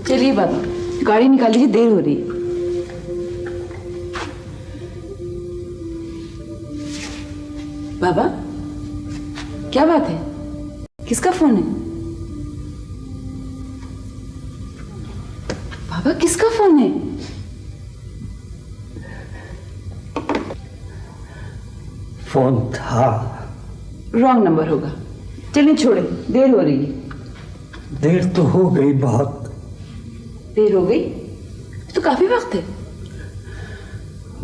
चलिए बाबा, गाड़ी निकाल लीजिए, देर हो रही है। बाबा, क्या बात है? किसका फोन है? बाबा, किसका फोन है? फोन था। रॉन्ग नंबर होगा। चलिए छोड़े, देर हो रही है। देर तो हो गई, बहुत देर हो गई तो काफी वक्त है।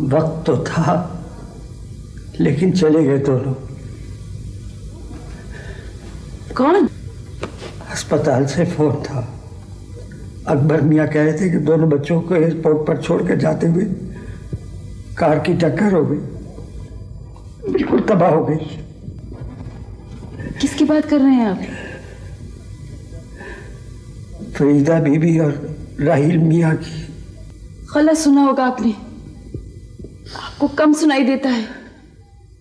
वक्त तो था, लेकिन चले गए दोनों। कौन? अस्पताल से फोन था। अकबर मियाँ कह रहे थे कि दोनों बच्चों को एयरपोर्ट पर छोड़ कर जाते हुए कार की टक्कर हो गई, बिल्कुल तबाह हो गई। किसकी बात कर रहे हैं आप? फरीदा बीबी और राहिल मियाँ की। गलत सुना होगा आपने। आपको कम सुनाई देता है,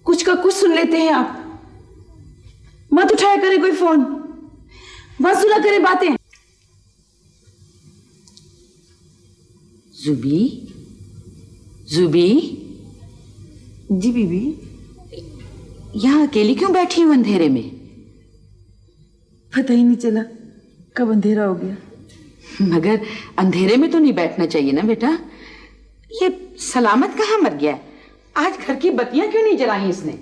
कुछ का कुछ सुन लेते हैं आप। मत उठाया करे कोई फोन, मत सुना करे बातें। जुबी, जुबी। जी बीबी। यहाँ अकेली क्यों बैठी हूँ अंधेरे में? पता ही नहीं चला कब अंधेरा हो गया। मगर अंधेरे में तो नहीं बैठना चाहिए ना बेटा। ये सलामत कहाँ मर गया है? आज घर की बत्तियां क्यों नहीं जलाई इसने?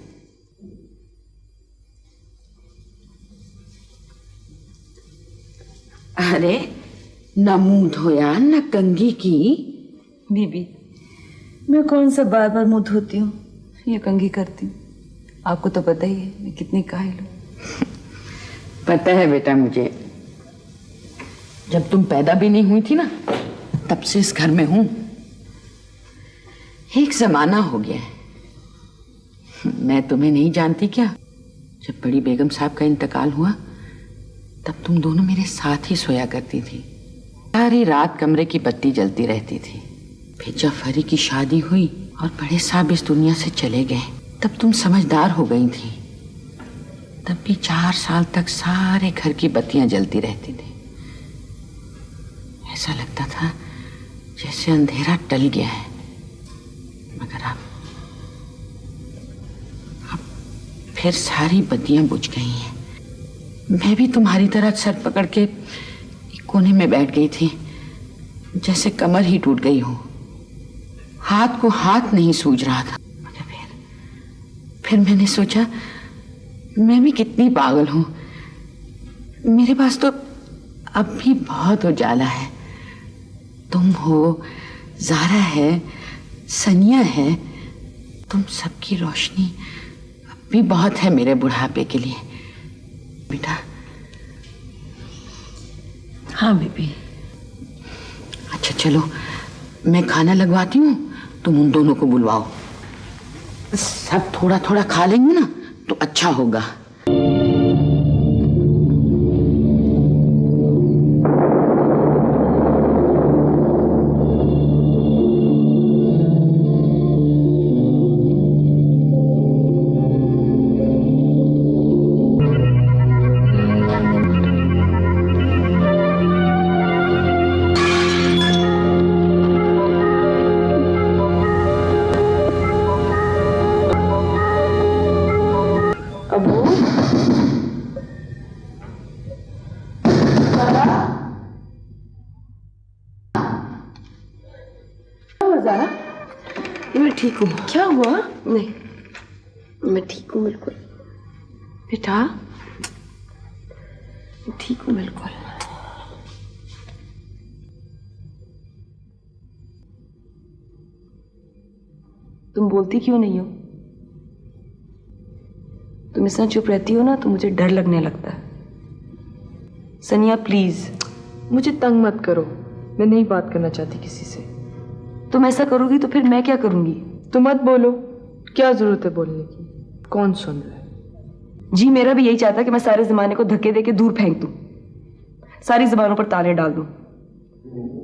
अरे न मुंह धोया न कंघी की। बीबी, मैं कौन सा बार बार मुंह धोती हूँ या कंघी करती हूँ? आपको तो पता ही है मैं कितनी काहिल हूँ। पता है बेटा मुझे। जब तुम पैदा भी नहीं हुई थी ना, तब से इस घर में हूं। एक जमाना हो गया है। मैं तुम्हें नहीं जानती क्या? जब बड़ी बेगम साहब का इंतकाल हुआ, तब तुम दोनों मेरे साथ ही सोया करती थी। सारी रात कमरे की बत्ती जलती रहती थी। फिर जब फरी की शादी हुई और बड़े साहब इस दुनिया से चले गए, तब तुम समझदार हो गई थी। तब भी 4 साल तक सारे घर की बत्तियां जलती रहती थी। ऐसा लगता था जैसे अंधेरा टल गया है। मगर अब फिर सारी बत्तियां बुझ गई हैं। मैं भी तुम्हारी तरह सर पकड़ के एक कोने में बैठ गई थी, जैसे कमर ही टूट गई हो। हाथ को हाथ नहीं सूझ रहा था। मगर फिर मैंने सोचा मैं भी कितनी पागल हूं। मेरे पास तो अब भी बहुत उजाला है। तुम हो, ज़ारा है, सनिया है। तुम सबकी रोशनी अब भी बहुत है मेरे बुढ़ापे के लिए बेटा। हाँ बीबी। अच्छा चलो, मैं खाना लगवाती हूँ, तुम उन दोनों को बुलवाओ। सब थोड़ा थोड़ा खा लेंगे ना तो अच्छा होगा। मैं ठीक हूँ। क्या हुआ? नहीं, मैं ठीक हूँ बिल्कुल। बेटा, ठीक हूँ बिल्कुल। तुम बोलती क्यों नहीं हो? तुम इतना चुप रहती हो ना तो मुझे डर लगने लगता है। सनिया प्लीज। मुझे तंग मत करो, मैं नहीं बात करना चाहती किसी से। तुम ऐसा करोगी तो फिर मैं क्या करूंगी? तो मत बोलो, क्या जरूरत है बोलने की? कौन सुन रहा है? जी मेरा भी यही चाहता कि मैं सारे जमाने को धक्के देके दूर फेंक दूं, सारी जबानों पर ताले डाल दूं,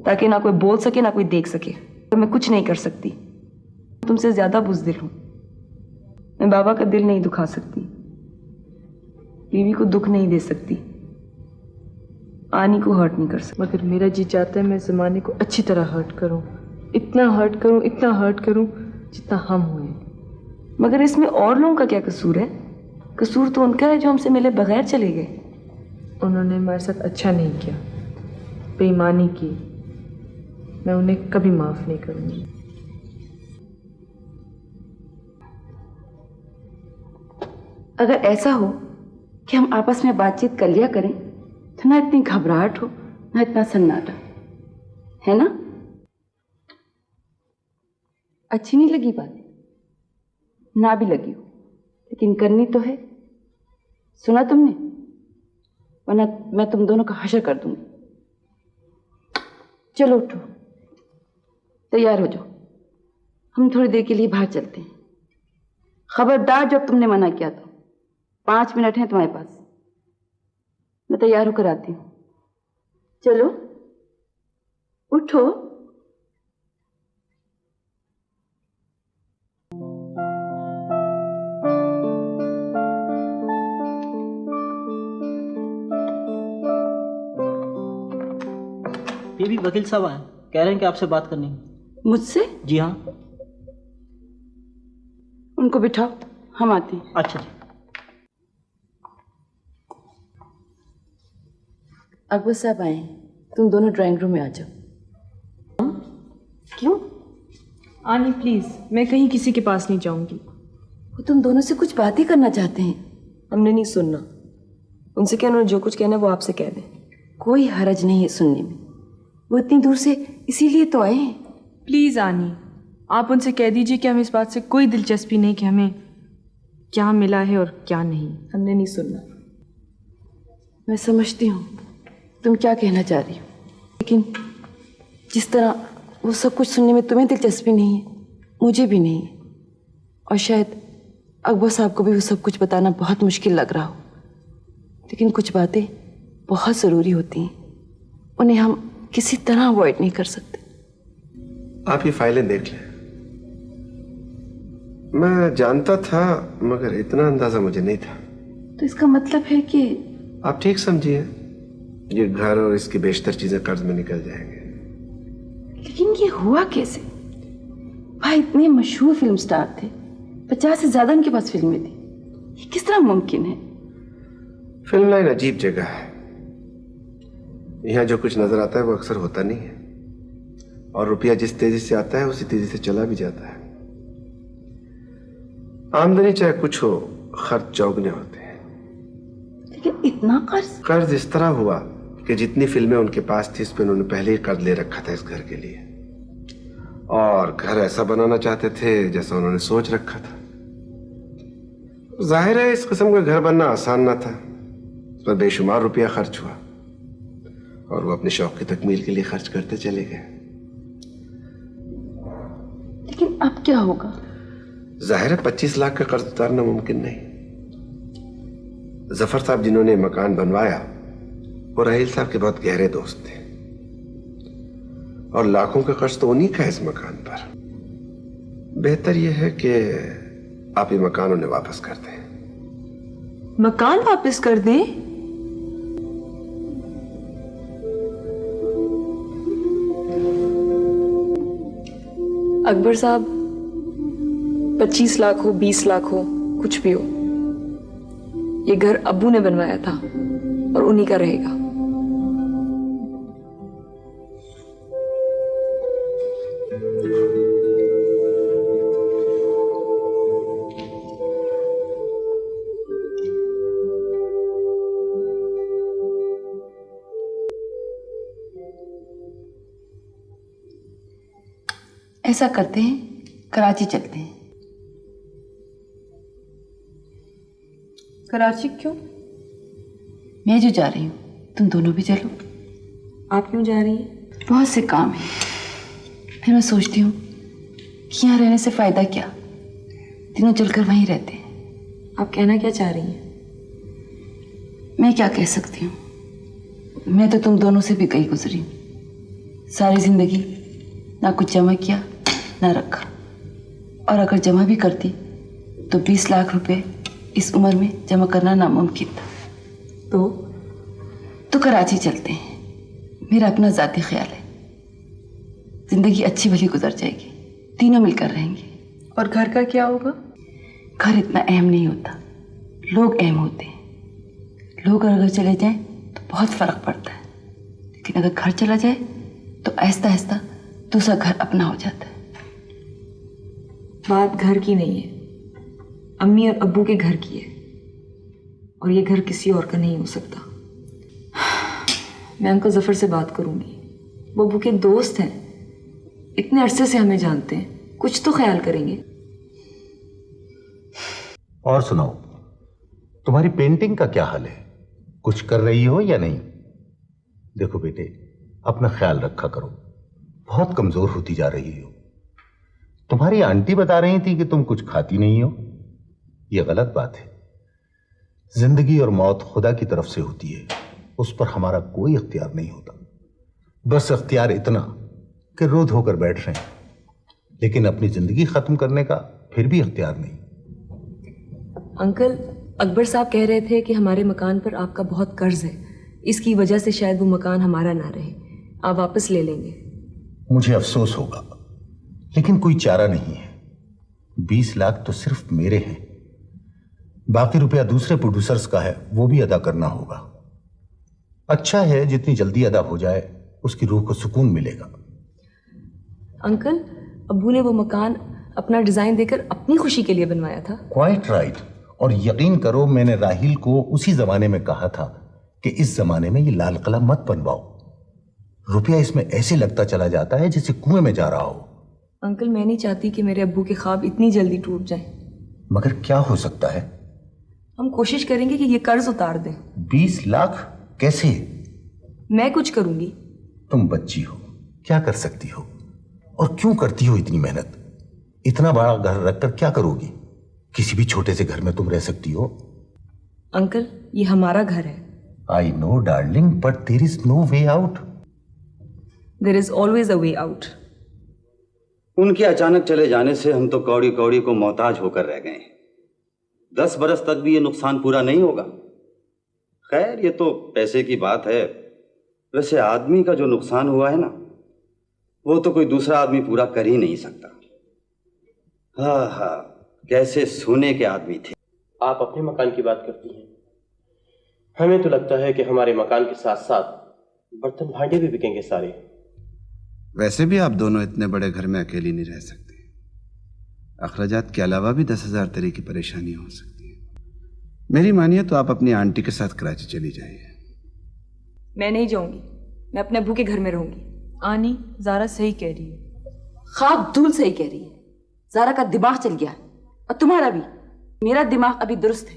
ताकि ना कोई बोल सके ना कोई देख सके। तो मैं कुछ नहीं कर सकती। तुमसे ज्यादा बुज़दिल हूं। मैं बाबा का दिल नहीं दुखा सकती, बीवी को दुख नहीं दे सकती, आनी को हर्ट नहीं कर सकती। मगर मेरा जी चाहता है मैं जमाने को अच्छी तरह हर्ट करूं, इतना हर्ट करूं, इतना हर्ट करूं जितना हम हुए। मगर इसमें और लोगों का क्या कसूर है? कसूर तो उनका है जो हमसे मिले बगैर चले गए। उन्होंने हमारे साथ अच्छा नहीं किया, बेईमानी की। मैं उन्हें कभी माफ नहीं करूंगी। अगर ऐसा हो कि हम आपस में बातचीत कर लिया करें तो ना इतनी घबराहट हो ना इतना सन्नाटा, है ना? अच्छी नहीं लगी बात? ना भी लगी हो लेकिन करनी तो है। सुना तुमने? वरना मैं तुम दोनों का हशर कर दूंगी। चलो उठो, तैयार हो जाओ, हम थोड़ी देर के लिए बाहर चलते हैं। खबरदार, जब तुमने मना किया तो 5 मिनट हैं तुम्हारे पास। मैं तैयार होकर आती हूँ। चलो उठो। बीबी, वकील साहब आए, कह रहे हैं कि आपसे बात करनी है। मुझसे? जी हाँ। उनको बिठाओ, हम आते हैं। अच्छा जी। अकबर साहब आए हैं, तुम दोनों ड्राइंग रूम में आ जाओ। क्यों? आनी प्लीज, मैं कहीं किसी के पास नहीं जाऊंगी। वो तुम दोनों से कुछ बात ही करना चाहते हैं। हमने नहीं सुनना। उनसे क्या, उन्होंने जो कुछ कहना है वो आपसे कह दें। कोई हरज नहीं है सुनने में, वो इतनी दूर से इसीलिए तो आए हैं। प्लीज आनी, आप उनसे कह दीजिए कि हमें इस बात से कोई दिलचस्पी नहीं कि हमें क्या मिला है और क्या नहीं। हमने नहीं सुनना। मैं समझती हूँ तुम क्या कहना चाह रही हो, लेकिन जिस तरह वो सब कुछ सुनने में तुम्हें दिलचस्पी नहीं है, मुझे भी नहीं है। और शायद अकबर साहब को भी वो सब कुछ बताना बहुत मुश्किल लग रहा हो, लेकिन कुछ बातें बहुत ज़रूरी होती हैं, उन्हें हम किसी तरह अवॉइड नहीं कर सकते। आप ये फाइलें देख लें। मैं जानता था मगर इतना अंदाजा मुझे नहीं था। तो इसका मतलब है कि आप ठीक समझिए, ये घर और इसकी बेशतर चीजें कर्ज में निकल जाएंगे। लेकिन ये हुआ कैसे? भाई इतने मशहूर फिल्म स्टार थे, 50 से ज्यादा उनके पास फिल्में थी, ये किस तरह मुमकिन है? फिल्म लाइन अजीब जगह है। यहाँ जो कुछ नजर आता है वो अक्सर होता नहीं है, और रुपया जिस तेजी से आता है उसी तेजी से चला भी जाता है। आमदनी चाहे कुछ हो, खर्च चौगुने होते हैं। लेकिन इतना कर्ज इस तरह हुआ कि जितनी फिल्में उनके पास थी, इस पे उन्होंने पहले ही कर्ज ले रखा था इस घर के लिए, और घर ऐसा बनाना चाहते थे जैसा उन्होंने सोच रखा था। जाहिर है इस किस्म का घर बनना आसान ना था, इस पर बेशुमार रुपया खर्च हुआ, और वो अपने शौक की तकमील के लिए खर्च करते चले गए। लेकिन अब क्या होगा? जाहिर है 25 लाख का कर्ज उतारना मुमकिन नहीं। जफर साहब जिन्होंने मकान बनवाया वो राहिल साहब के बहुत गहरे दोस्त थे, और लाखों का कर्ज तो उन्हीं का है इस मकान पर। बेहतर यह है कि आप ये मकान उन्हें वापस कर दें। मकान वापस कर दें? अकबर साहब, 25 लाख हो, 20 लाख हो, कुछ भी हो, ये घर अब्बू ने बनवाया था और उन्हीं का रहेगा। ऐसा करते हैं, कराची चलते हैं। कराची क्यों? मैं जो जा रही हूँ तुम दोनों भी चलो। आप क्यों जा रही हैं? बहुत से काम है, फिर मैं सोचती हूँ कि यहाँ रहने से फायदा क्या, तीनों चलकर वहीं रहते हैं। आप कहना क्या चाह रही हैं? मैं क्या कह सकती हूँ, मैं तो तुम दोनों से भी गई गुजरी हूँ। सारी जिंदगी ना कुछ जमा किया ना रखा, और अगर जमा भी करती तो 20 लाख रुपए इस उम्र में जमा करना नामुमकिन था। तो कराची चलते हैं, मेरा अपना जाती ख्याल है। जिंदगी अच्छी भली गुजर जाएगी, तीनों मिलकर रहेंगे। और घर का क्या होगा? घर इतना अहम नहीं होता, लोग अहम होते हैं। लोग अगर चले जाएं तो बहुत फर्क पड़ता है, लेकिन अगर घर चला जाए तो आहिस्ता आहिस्ता दूसरा घर अपना हो जाता है। बात घर की नहीं है, अम्मी और अब्बू के घर की है, और ये घर किसी और का नहीं हो सकता। मैं अंकल जफर से बात करूंगी, वो अब्बू के दोस्त हैं, इतने अरसे से हमें जानते हैं, कुछ तो ख्याल करेंगे। और सुनाओ, तुम्हारी पेंटिंग का क्या हाल है? कुछ कर रही हो या नहीं? देखो बेटे, अपना ख्याल रखा करो, बहुत कमजोर होती जा रही हो। तुम्हारी आंटी बता रही थी कि तुम कुछ खाती नहीं हो। यह गलत बात है। जिंदगी और मौत खुदा की तरफ से होती है, उस पर हमारा कोई इख्तियार नहीं होता। बस इख्तियार इतना कि रो धोकर बैठ रहे हैं, लेकिन अपनी जिंदगी खत्म करने का फिर भी इख्तियार नहीं। अंकल, अकबर साहब कह रहे थे कि हमारे मकान पर आपका बहुत कर्ज है, इसकी वजह से शायद वो मकान हमारा ना रहे, आप वापस ले लेंगे। मुझे अफसोस होगा, लेकिन कोई चारा नहीं है। 20 लाख तो सिर्फ मेरे हैं, बाकी रुपया दूसरे प्रोड्यूसर्स का है, वो भी अदा करना होगा। अच्छा है, जितनी जल्दी अदा हो जाए उसकी रूह को सुकून मिलेगा। अंकल, अब्बू ने वो मकान अपना डिजाइन देकर अपनी खुशी के लिए बनवाया था। Quite right. और यकीन करो, मैंने राहिल को उसी जमाने में कहा था कि इस जमाने में ये लाल कला मत बनवाओ, रुपया इसमें ऐसे लगता चला जाता है जैसे कुएं में जा रहा हो। अंकल, मैं नहीं चाहती कि मेरे अब्बू के ख्वाब इतनी जल्दी टूट जाएं। मगर क्या हो सकता है? हम कोशिश करेंगे कि ये कर्ज उतार दें। 20 लाख कैसे? मैं कुछ करूंगी। तुम बच्ची हो, क्या कर सकती हो? और क्यों करती हो इतनी मेहनत? इतना बड़ा घर रखकर क्या करोगी? किसी भी छोटे से घर में तुम रह सकती हो। अंकल, ये हमारा घर है। I know darling, but there is no way out. There is always a way out. उनके अचानक चले जाने से हम तो कौड़ी कौड़ी को मोहताज होकर रह गए। 10 बरस तक भी ये नुकसान पूरा नहीं होगा। खैर, ये तो पैसे की बात है। वैसे आदमी का जो नुकसान हुआ है ना, वो तो कोई दूसरा आदमी पूरा कर ही नहीं सकता। हाँ हाँ, कैसे सोने के आदमी थे। आप अपने मकान की बात करती हैं, हमें तो लगता है कि हमारे मकान के साथ साथ बर्तन भांडे भी बिकेंगे सारे। वैसे भी आप दोनों इतने बड़े घर में अकेली नहीं रह सकते। अखराजात के अलावा भी 10,000 तरह की परेशानी हो सकती है। मेरी मानिए तो आप अपनी आंटी के साथ कराची चली जाइए। मैं नहीं जाऊंगी, मैं अपने अब्बू के घर में रहूंगी। आनी, ज़ारा सही कह रही है। खाक धूल सही कह रही है। ज़ारा का दिमाग चल गया, और तुम्हारा भी। मेरा दिमाग अभी दुरुस्त है,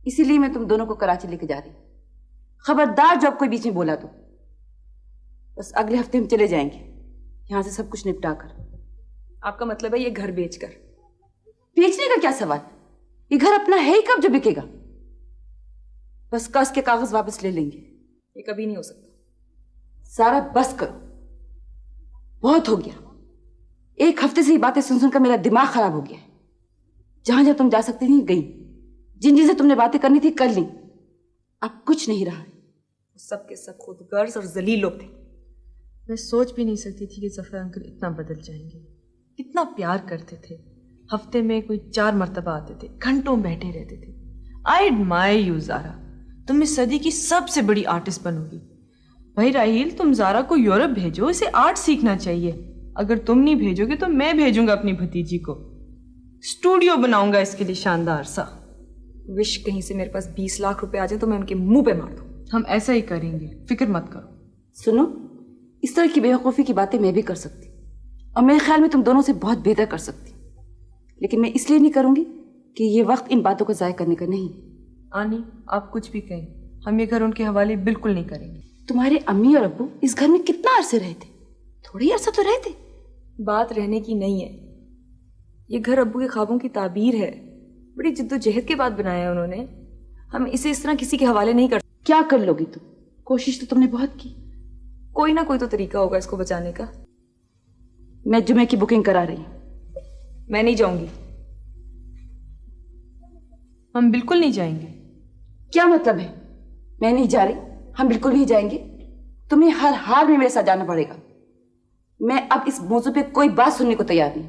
इसीलिए मैं तुम दोनों को कराची लेके जा रही। खबरदार जब कोई बीच में बोला तो। बस अगले हफ्ते हम चले जाएंगे यहां से सब कुछ निपटा कर। आपका मतलब है ये घर बेचकर? बेचने का क्या सवाल, ये घर अपना है ही कब जो बिकेगा। बस कर्ज के कागज वापस ले लेंगे। ये कभी नहीं हो सकता। सारा बस करो, बहुत हो गया। 1 हफ्ते से ये बातें सुन सुनकर मेरा दिमाग खराब हो गया है। जहां जहां तुम जा सकती थी गई, जिन जिनसे तुमने बातें करनी थी कर ली, अब कुछ नहीं रहा है। सब के सब खुद गर्ज और जलील लोग थे। मैं सोच भी नहीं सकती थी कि जफर अंकल इतना बदल जाएंगे। कितना प्यार करते थे, हफ्ते में कोई 4 मरतबा आते थे, घंटों बैठे रहते थे। आई एडमायर यू ज़ारा, तुम इस सदी की सबसे बड़ी आर्टिस्ट बनोगी। भाई राहील, तुम ज़ारा को यूरोप भेजो, इसे आर्ट सीखना चाहिए। अगर तुम नहीं भेजोगे तो मैं भेजूंगा अपनी भतीजी को, स्टूडियो बनाऊंगा इसके लिए शानदार सा। विश कहीं से मेरे पास 20 लाख रुपए आ जाए तो मैं उनके मुंह पे मार दूं। हम ऐसा ही करेंगे, फिक्र मत करो। सुनो, इस तरह की बेवकूफ़ी की बातें मैं भी कर सकती, और मेरे ख्याल में तुम दोनों से बहुत बेहतर कर सकती, लेकिन मैं इसलिए नहीं करूंगी कि ये वक्त इन बातों को ज़ाय करने का नहीं। आनी, आप कुछ भी कहें, हम ये घर उनके हवाले बिल्कुल नहीं करेंगे। तुम्हारे अम्मी और अब्बू इस घर में कितना अरसे रहे थे? थोड़ी अरसा तो रहे थे। बात रहने की नहीं है, ये घर अब्बू के ख्वाबों की ताबीर है। बड़ी जिद्दोजहद के बाद बनाया है उन्होंने। हम इसे इस तरह किसी के हवाले नहीं कर। क्या कर लोगी तुम? कोशिश तो तुमने बहुत की। कोई ना कोई तो तरीका होगा इसको बचाने का। मैं जुमे की बुकिंग करा रही हूँ। मैं नहीं जाऊंगी। हम बिल्कुल नहीं जाएंगे। क्या मतलब है? मैं नहीं जा रही, हम बिल्कुल नहीं जाएंगे। तुम्हें हर हाल में मेरे साथ जाना पड़ेगा। मैं अब इस मौजू पे कोई बात सुनने को तैयार नहीं।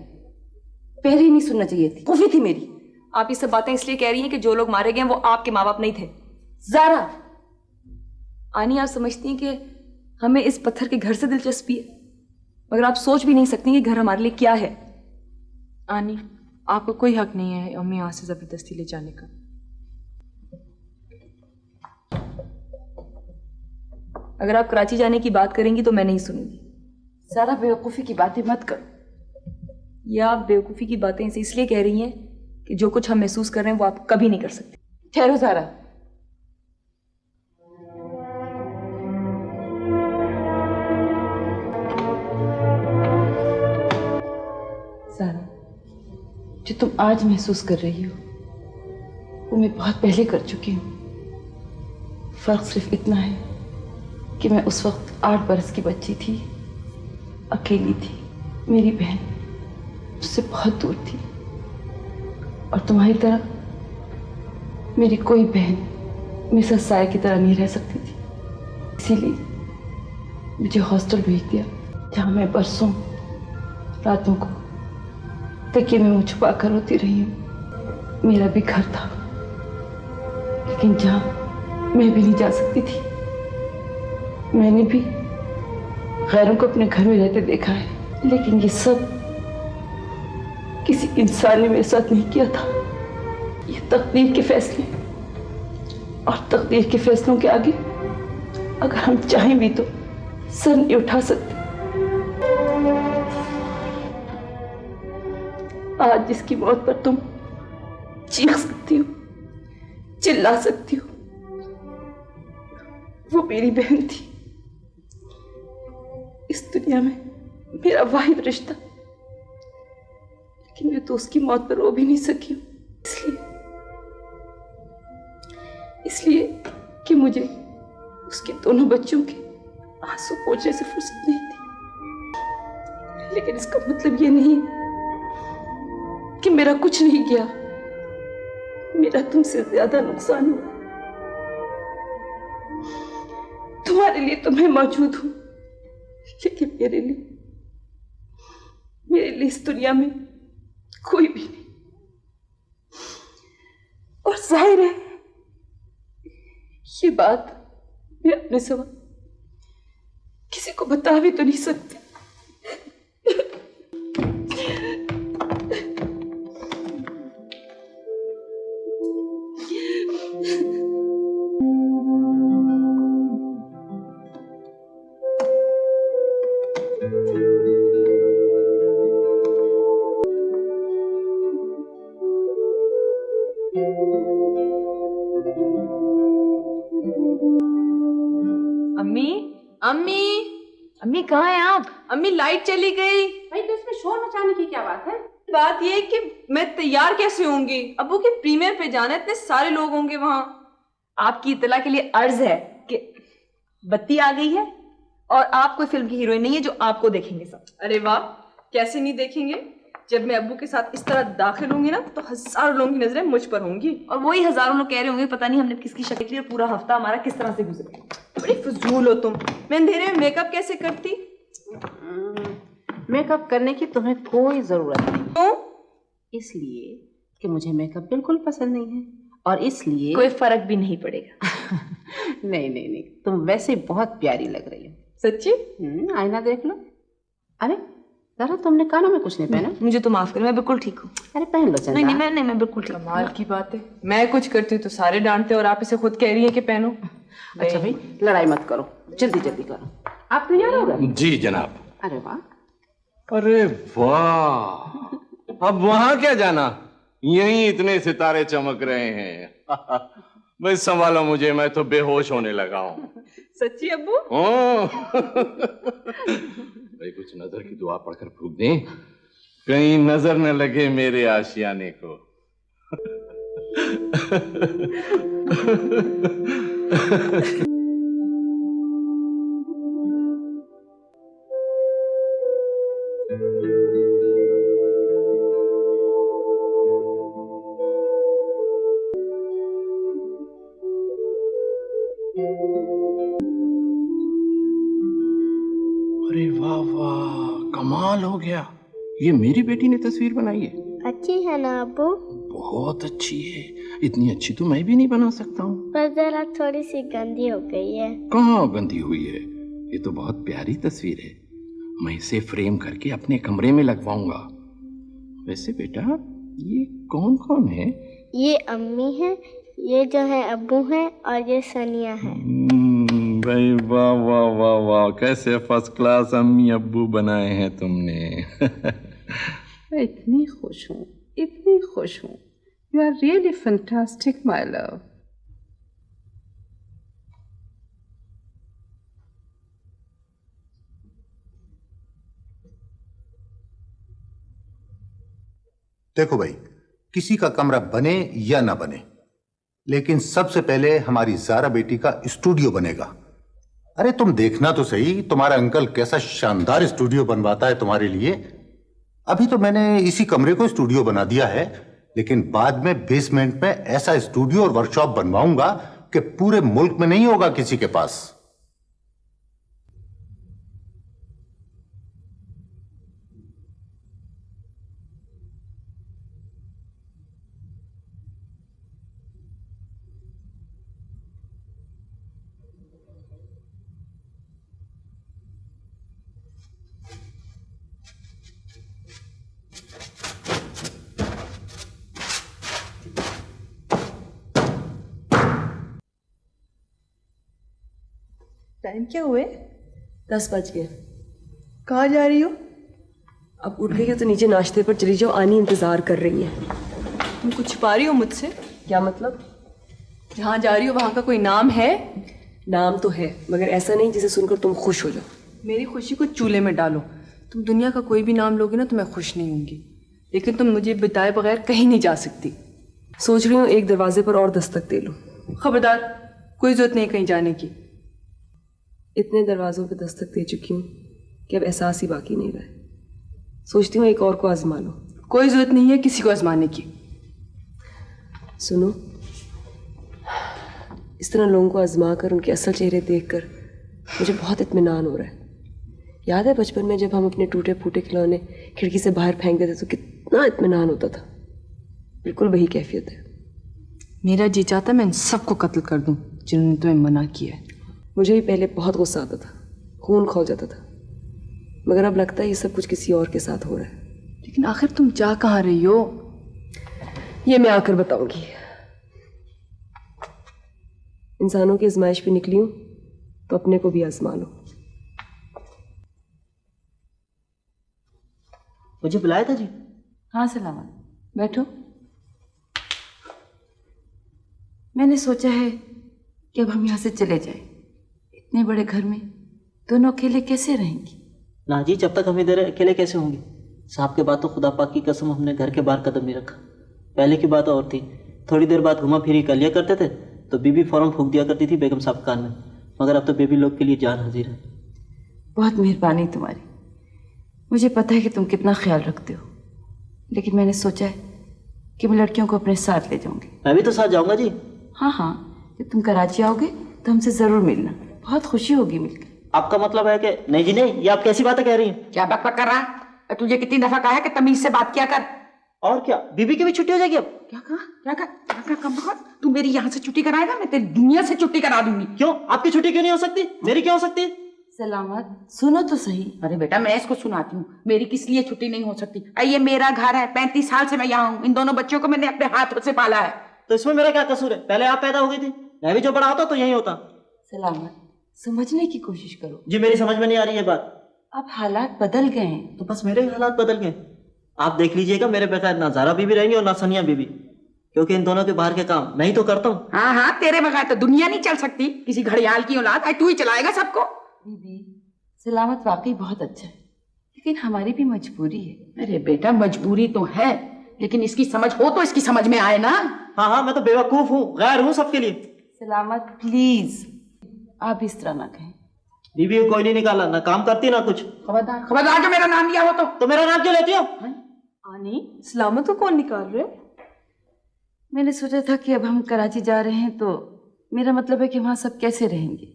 पहले ही नहीं सुनना चाहिए थी, कुफी थी मेरी। आप ये सब बातें इसलिए कह रही हैं कि जो लोग मारे गए वो आपके माँ बाप नहीं थे। ज़ारा, आनी, आप समझती हैं कि हमें इस पत्थर के घर से दिलचस्पी है, मगर आप सोच भी नहीं सकती कि घर हमारे लिए क्या है। आनी, आपको कोई हक नहीं है हमें यहाँ से जबरदस्ती ले जाने का। अगर आप कराची जाने की बात करेंगी तो मैं नहीं सुनूंगी। ज़ारा, बेवकूफ़ी की बातें मत करो। या आप बेवकूफ़ी की बातें इसे इसलिए कह रही हैं कि जो कुछ हम महसूस कर रहे हैं वो आप कभी नहीं कर सकते। ठहरो ज़ारा। ज़ारा, जो तुम आज महसूस कर रही हो वो मैं बहुत पहले कर चुकी हूँ। फर्क सिर्फ इतना है कि मैं उस वक्त 8 बरस की बच्ची थी, अकेली थी। मेरी बहन मुझसे बहुत दूर थी और तुम्हारी तरह मेरी कोई बहन मेरे साथ साया की तरह नहीं रह सकती थी। इसीलिए मुझे हॉस्टल भेज दिया, जहाँ मैं बरसों रातों को तकिए में मुँह छुपा कर रोती रही हूँ। मेरा भी घर था, लेकिन जहाँ मैं भी नहीं जा सकती थी। मैंने भी गैरों को अपने घर में रहते देखा है, लेकिन ये सब किसी इंसान ने मेरे साथ नहीं किया था। ये तकदीर के फैसले, और तकदीर के फैसलों के आगे अगर हम चाहें भी तो सर नहीं उठा सकते। आज जिसकी मौत पर तुम चीख सकती हो, चिल्ला सकती हो, वो मेरी बहन थी। इस दुनिया में मेरा वाहिद रिश्ता, लेकिन मैं तो उसकी मौत पर रो भी नहीं सकी हूं। इसलिए कि मुझे उसके दोनों बच्चों के आंसू पोंछने से फुर्सत नहीं थी। लेकिन इसका मतलब ये नहीं कि मेरा कुछ नहीं गया। मेरा तुमसे ज्यादा नुकसान हुआ। तुम्हारे लिए तो मैं मौजूद हूं, लेकिन मेरे लिए इस दुनिया में कोई भी नहीं। और जाहिर है ये बात मैं अपने सिवा किसी को बता भी तो नहीं सकती। अम्मी, अम्मी, अम्मी कहाँ हैं आप? अम्मी लाइट चली गई। भाई तो इसमें शोर मचाने की क्या बात है? बात ये है कि मैं तैयार कैसे होंगी? अब्बू के प्रीमियर पे जाना है, इतने सारे लोग होंगे वहां। आपकी इत्तला के लिए अर्ज है कि बत्ती आ गई है और आप कोई फिल्म की हीरोइन नहीं है जो आपको देखेंगे सब। अरे वाह, कैसे नहीं देखेंगे? जब मैं अब्बू के साथ इस तरह दाखिल होंगी ना तो हजारों लोगों की नजरें मुझ पर होंगी। और वही हजारों लोग कह रहे होंगे पता नहीं हमने किसकी शक्ल ली और पूरा हफ्ता हमारा किस तरह से गुजरे। बड़ी फजूल हो तुम। मैं अंधेरे में मेकअप कैसे करती? मेकअप करने की तुम्हें कोई जरूरत नहीं। क्यों? इसलिए कि मुझे मेकअप बिल्कुल पसंद नहीं है, और इसलिए कोई फर्क भी नहीं पड़ेगा। नहीं नहीं नहीं, तुम वैसे बहुत प्यारी लग रही हो। सच्ची? आईना देख लो। अरे जरा, तुमने कानों में कुछ नहीं पहना? मुझे तो माफ करो, मैं बिल्कुल ठीक हूँ। अरे पहन लो चंदा। नहीं मैं बिल्कुल ठीक। कमाल की बात है, मैं कुछ करती हूँ तो सारे डांटते और आप इसे खुद कह रही है कि पहनो। अच्छा भाई, लड़ाई मत करो, जल्दी जल्दी करो। आप तैयार हो गए? जी जनाब। अरे वाह, अरे वाह, अब वहां क्या जाना, यहीं इतने सितारे चमक रहे हैं। भाई संभालो मुझे, मैं तो बेहोश होने लगा हूँ। सच्ची अब्बू? भाई कुछ नजर की दुआ पढ़कर फूंक दें, कहीं नजर न लगे मेरे आशियाने को। अरे वाह वाह, कमाल हो गया। ये मेरी बेटी ने तस्वीर बनाई है। अच्छी है ना अब्बू? बहुत अच्छी है, इतनी अच्छी तो मैं भी नहीं बना सकता हूँ। पर जरा थोड़ी सी गंदी हो गई है। कहाँ गंदी हुई है, ये तो बहुत प्यारी तस्वीर है। मैं इसे फ्रेम करके अपने कमरे में लगवाऊंगा। वैसे बेटा ये कौन कौन है? ये अम्मी है, ये जो है अब्बू है, और ये सनिया है। भाई वाह वाह वाह वाह, कैसे फर्स्ट क्लास अम्मी अब्बू बनाए हैं तुमने। मैं इतनी खुश हूँ, इतनी खुश हूँ। You are really fantastic my love. देखो भाई, किसी का कमरा बने या ना बने, लेकिन सबसे पहले हमारी ज़ारा बेटी का स्टूडियो बनेगा। अरे तुम देखना तो सही, तुम्हारा अंकल कैसा शानदार स्टूडियो बनवाता है तुम्हारे लिए। अभी तो मैंने इसी कमरे को स्टूडियो बना दिया है, लेकिन बाद में बेसमेंट में ऐसा स्टूडियो और वर्कशॉप बनवाऊंगा कि पूरे मुल्क में नहीं होगा किसी के पास। टाइम क्या हुए? 10 बज गए। कहाँ जा रही हो? अब उठ गई हो तो नीचे नाश्ते पर चली जाओ, आनी इंतजार कर रही है। तुम कुछ छुपा रही हो मुझसे? क्या मतलब? जहाँ जा रही हो वहाँ का कोई नाम है? नाम तो है, मगर ऐसा नहीं जिसे सुनकर तुम खुश हो जाओ। मेरी खुशी को चूल्हे में डालो। तुम दुनिया का कोई भी नाम लोगे ना तो मैं खुश नहीं होंगी, लेकिन तुम मुझे बताए बगैर कहीं नहीं जा सकती। सोच रही हूँ एक दरवाजे पर और दस्तक दे लूँ। खबरदार, कोई जरूरत नहीं कहीं जाने की। इतने दरवाजों पे दस्तक दे चुकी हूँ कि अब एहसास ही बाकी नहीं रहा। सोचती हूँ एक और को आजमा लो। कोई जरूरत नहीं है किसी को आजमाने की। सुनो, इस तरह लोगों को आजमा कर उनके असल चेहरे देखकर मुझे बहुत इत्मीनान हो रहा है। याद है बचपन में जब हम अपने टूटे फूटे खिलौने खिड़की से बाहर फेंक देते तो कितना इत्मीनान होता था। बिल्कुल वही कैफियत है। मेरा जी चाहता मैं इन सबको कत्ल कर दूं जिन्होंने तुम्हें मना किया है। मुझे भी पहले बहुत गुस्सा आता था, खून खौल जाता था, मगर अब लगता है ये सब कुछ किसी और के साथ हो रहा है। लेकिन आखिर तुम जा कहाँ रही हो? ये मैं आकर बताऊंगी। इंसानों की आजमाइश पे निकली हूं तो अपने को भी आजमा लो। मुझे बुलाया था जी? हाँ सलामत, बैठो। मैंने सोचा है कि अब हम यहाँ से चले जाएं। इतने बड़े घर में दोनों अकेले कैसे रहेंगी? ना जी, जब तक हम इधर अकेले कैसे होंगे? साहब के बाद तो खुदा पाक की कसम हमने घर के बाहर कदम नहीं रखा। पहले की बात और थी, थोड़ी देर बाद घुमा फिरी कर लिया करते थे तो बीबी फौरन फूंक दिया करती थी बेगम साहब कान में, मगर अब तो बेबी लोग के लिए जान हाजिर है। बहुत मेहरबानी तुम्हारी। मुझे पता है कि तुम कितना ख्याल रखते हो, लेकिन मैंने सोचा है कि मैं लड़कियों को अपने साथ ले जाऊंगी। मैं भी तो साथ जाऊंगा जी। हाँ हाँ, जब तुम कराची आओगे तो हमसे जरूर मिलना, बहुत खुशी होगी मिलकर। आपका मतलब है कि? नहीं जी नहीं, ये आप कैसी बातें कह रही हैं? क्या बकबक कर रहा है? तुझे कितनी दफा कहा है कि तमीज से बात किया कर। और क्या, बीबी की भी छुट्टी हो जाएगी अब? क्या कहा? तू मेरी यहाँ से छुट्टी कराएगा, मैं तेरी दुनिया से छुट्टी करा दूंगी। क्यों? आपकी छुट्टी क्यों नहीं हो सकती? मेरी क्यों हो सकती? सलामत, सुनो तो सही। अरे बेटा, मैं इसको सुनाती हूँ। मेरी किस लिए छुट्टी नहीं हो सकती? ये मेरा घर है, 35 साल से मैं यहाँ हूँ। इन दोनों बच्चों को मैंने अपने हाथों से पाला है। तो इसमें मेरा क्या कसूर है? पहले आप पैदा हो गई थी, मैं भी जो बड़ा होता तो यही होता। सलामत, समझने की कोशिश करो। जी मेरी समझ में नहीं आ रही है बात। अब हालात बदल गए हैं। तो बस मेरे हालात बदल गए। आप देख लीजिएगा, मेरे बगैर ना ज़ारा बीबी रहेंगी और ना सनिया बीबी। क्योंकि इन दोनों के बाहर के काम मैं ही तो करता हूँ। हाँ हाँ, तेरे बगैर तो दुनिया नहीं चल सकती। किसी घड़ियाल की औलाद है, तू ही चलाएगा सबको। दीदी, सलामत वाकई बहुत अच्छा है, लेकिन हमारी भी मजबूरी है। अरे बेटा, मजबूरी तो है, लेकिन इसकी समझ हो तो इसकी समझ में आए ना। हाँ हाँ, मैं तो बेवकूफ हूँ, गैर हूँ सबके लिए। सलामत प्लीज, आप इस तरह ना कहें। बीबी को कोई नहीं निकाला, ना काम करती ना कुछ। खबरदार खबरदार, जो मेरा नाम लिया हो तो मेरा नाम क्यों लेती हो? आनी, सलामत को कौन निकाल रहे? मैंने सोचा था कि अब हम कराची जा रहे हैं, तो मेरा मतलब है कि वहां सब कैसे रहेंगे।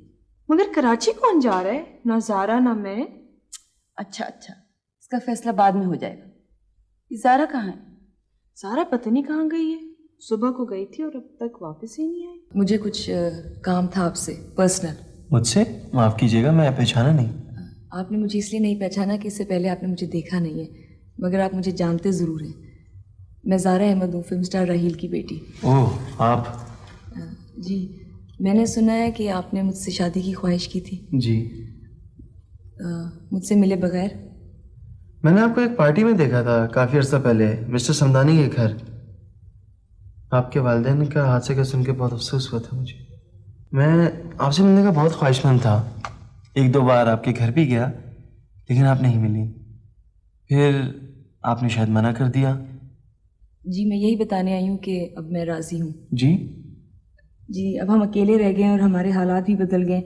मगर कराची कौन जा रहा है? ना ज़ारा ना मैं। अच्छा अच्छा, इसका फैसला बाद में हो जाएगा। ये ज़ारा कहाँ है? ज़ारा पता नहीं कहाँ गई है। सुबह को गई थी और अब तक वापस ही नहीं आई। मुझे कुछ काम था आपसे, पर्सनल। मुझसे? माफ़ कीजिएगा, मैं पहचाना नहीं। आपने मुझे इसलिए नहीं पहचाना कि इससे पहले आपने मुझे देखा नहीं है, मगर आप मुझे जानते ज़रूर हैं। मैं ज़ारा अहमद हूँ, फिल्म स्टार राहील की बेटी। ओह, आप? जी, मैंने सुना है कि आपने मुझसे शादी की ख्वाहिश की थी। जी। मुझसे मिले बगैर? मैंने आपको एक पार्टी में देखा था काफ़ी अर्सा पहले, मिस्टर समदानी के घर। आपके वालिदैन का हादसे का सुन के बहुत अफसोस हुआ था मुझे। मैं आपसे मिलने का बहुत ख्वाहिशमंद था। एक दो बार आपके घर भी गया, लेकिन आप नहीं मिली। फिर आपने शायद मना कर दिया। जी, मैं यही बताने आई हूँ कि अब मैं राज़ी हूँ। जी? जी, अब हम अकेले रह गए और हमारे हालात भी बदल गए।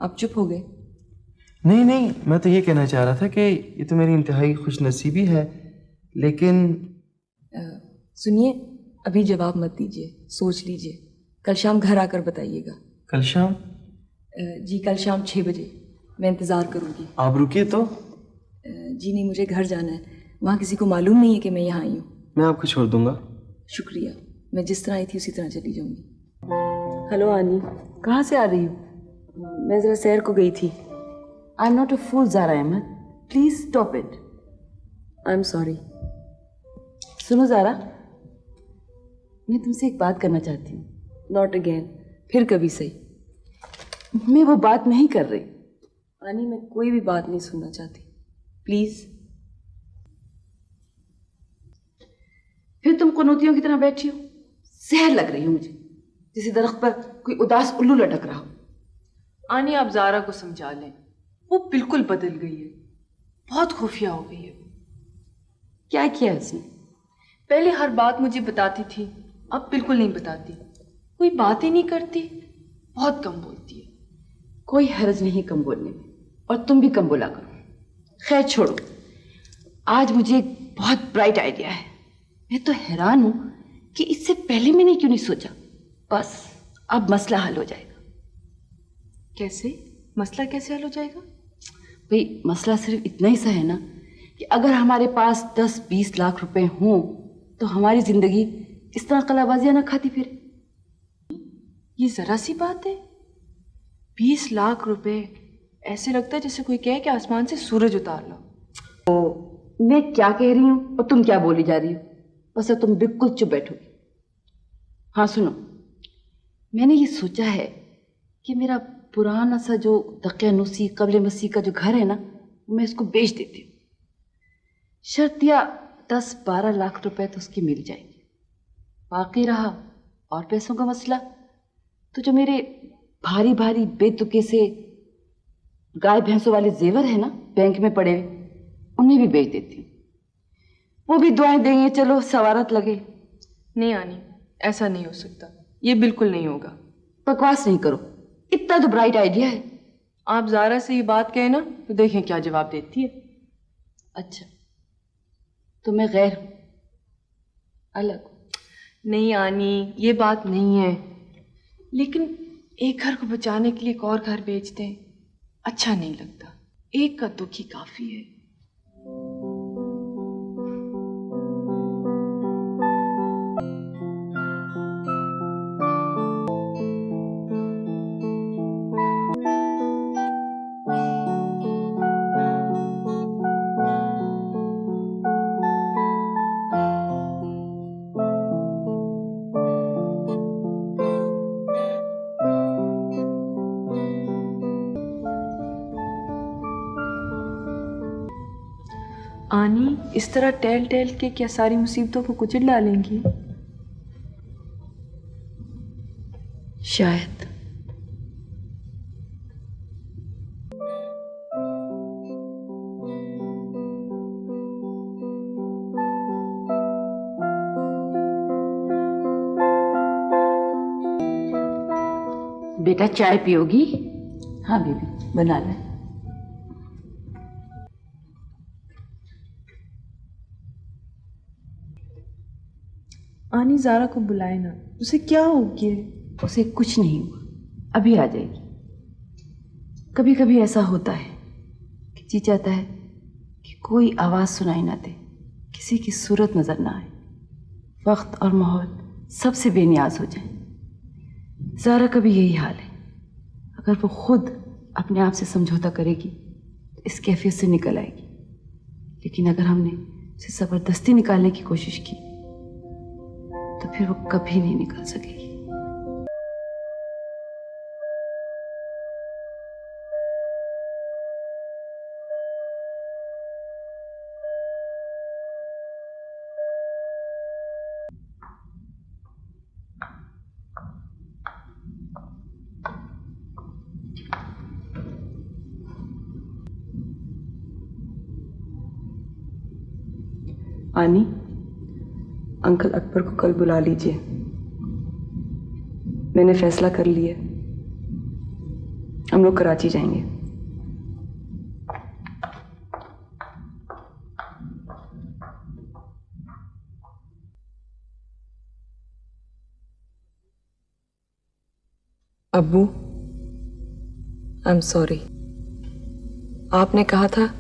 आप चुप हो गए? नहीं नहीं, मैं तो ये कहना चाह रहा था कि ये तो मेरी इंतहाई खुशनसीबी है, लेकिन सुनिए, अभी जवाब मत दीजिए, सोच लीजिए। कल शाम घर आकर बताइएगा। कल शाम? जी, कल शाम 6 बजे। मैं इंतज़ार करूँगी। आप रुकिए तो। जी नहीं, मुझे घर जाना है। वहाँ किसी को मालूम नहीं है कि मैं यहाँ आई हूँ। मैं आपको छोड़ दूंगा। शुक्रिया, मैं जिस तरह आई थी उसी तरह चली जाऊँगी। हेलो आनी, कहाँ से आ रही हो? मैं ज़रा सैर को गई थी। I am not a fool Zara Ahmed, please stop it. I am sorry. सुनो ज़ारा, मैं तुमसे एक बात करना चाहती हूँ। नॉट अगेन, फिर कभी सही। मैं वो बात नहीं कर रही। आनी, मैं कोई भी बात नहीं सुनना चाहती, प्लीज। फिर तुम कनौतियों की तरह बैठी हो, जहर लग रही हो मुझे, जैसे दरख्त पर कोई उदास उल्लू लटक रहा हो। आनी, आप ज़ारा को समझा लें, वो बिल्कुल बदल गई है, बहुत खुफिया हो गई है। क्या किया उसने? पहले हर बात मुझे बताती थी, अब बिल्कुल नहीं बताती। कोई बात ही नहीं करती, बहुत कम बोलती है। कोई हर्ज नहीं कम बोलने में, और तुम भी कम बोला करो। खैर छोड़ो, आज मुझे एक बहुत ब्राइट आइडिया है। मैं तो हैरान हूं कि इससे पहले मैंने क्यों नहीं सोचा। बस अब मसला हल हो जाएगा। कैसे? मसला कैसे हल हो जाएगा? भाई, मसला सिर्फ इतना ही सा है ना कि अगर हमारे पास 10-20 लाख रुपए हों तो हमारी जिंदगी इस तरह कलाबाजियां ना खाती फिरे। ये जरा सी बात है, 20 लाख रुपए। ऐसे लगता है जैसे कोई कहे कि आसमान से सूरज उतार लो। तो मैं क्या कह रही हूँ और तुम क्या बोली जा रही हो? बस अब तुम बिल्कुल चुप बैठोगी। हाँ सुनो, मैंने ये सोचा है कि मेरा पुराना सा जो दकियानूसी कब्र मसीह का जो घर है ना, मैं इसको बेच देती हूँ। शर्त या 10-12 लाख रुपए तो उसकी मिल जाएंगे। बाकी रहा और पैसों का मसला, तो जो मेरे भारी भारी बेतुके से गाय भैंसों वाले जेवर है ना बैंक में पड़े हुए, उन्हें भी बेच देती हूँ। वो भी दुआएं देंगे, चलो सवारत लगे। नहीं आनी, ऐसा नहीं हो सकता, ये बिल्कुल नहीं होगा। बकवास नहीं करो, इतना तो ब्राइट आइडिया है। आप ज़ारा से ये बात कहे ना, तो देखें क्या जवाब देती है। अच्छा, तो मैं गैर हूं, अलग? नहीं आनी, ये बात नहीं है, लेकिन एक घर को बचाने के लिए एक और घर बेच दें, अच्छा नहीं लगता। एक का दुख ही काफी है। आनी इस तरह टहल टहल के क्या सारी मुसीबतों को कुचल डालेंगी? शायद। बेटा चाय पियोगी? हाँ बीबी, बना ले। आनी ज़ारा को बुलाए ना, उसे क्या हो गया? उसे कुछ नहीं हुआ, अभी आ जाएगी। कभी कभी ऐसा होता है कि जी चाहता है कि कोई आवाज़ सुनाई ना दे, किसी की सूरत नज़र ना आए, वक्त और माहौल सबसे बेनियाज हो जाए। ज़ारा का भी यही हाल है। अगर वो खुद अपने आप से समझौता करेगी तो इस कैफियत से निकल आएगी, लेकिन अगर हमने उसे ज़बरदस्ती निकालने की कोशिश की तो फिर वो कभी नहीं निकल सकेगी। आनी, अंकल अकबर को कल बुला लीजिए। मैंने फैसला कर लिया, हम लोग कराची जाएंगे। अब्बू, आई एम सॉरी। आपने कहा था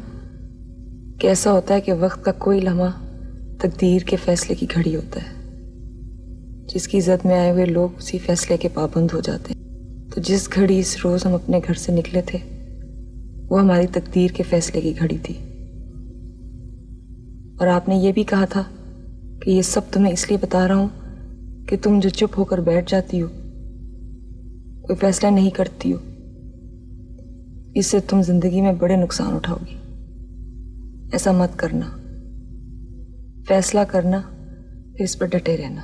कि ऐसा होता है कि वक्त का कोई लम्हा तकदीर के फैसले की घड़ी होता है। जिसकी इज्जत में आए हुए लोग उसी फैसले के पाबंद हो जाते हैं। तो जिस घड़ी इस रोज़ हम अपने घर से निकले थे वो हमारी तकदीर के फैसले की घड़ी थी। और आपने ये भी कहा था कि ये सब तुम्हें इसलिए बता रहा हूँ कि तुम जो चुप होकर बैठ जाती हो, कोई फैसला नहीं करती हो, इससे तुम जिंदगी में बड़े नुकसान उठाओगी। ऐसा मत करना। फैसला करना, फिर इस पर डटे रहना।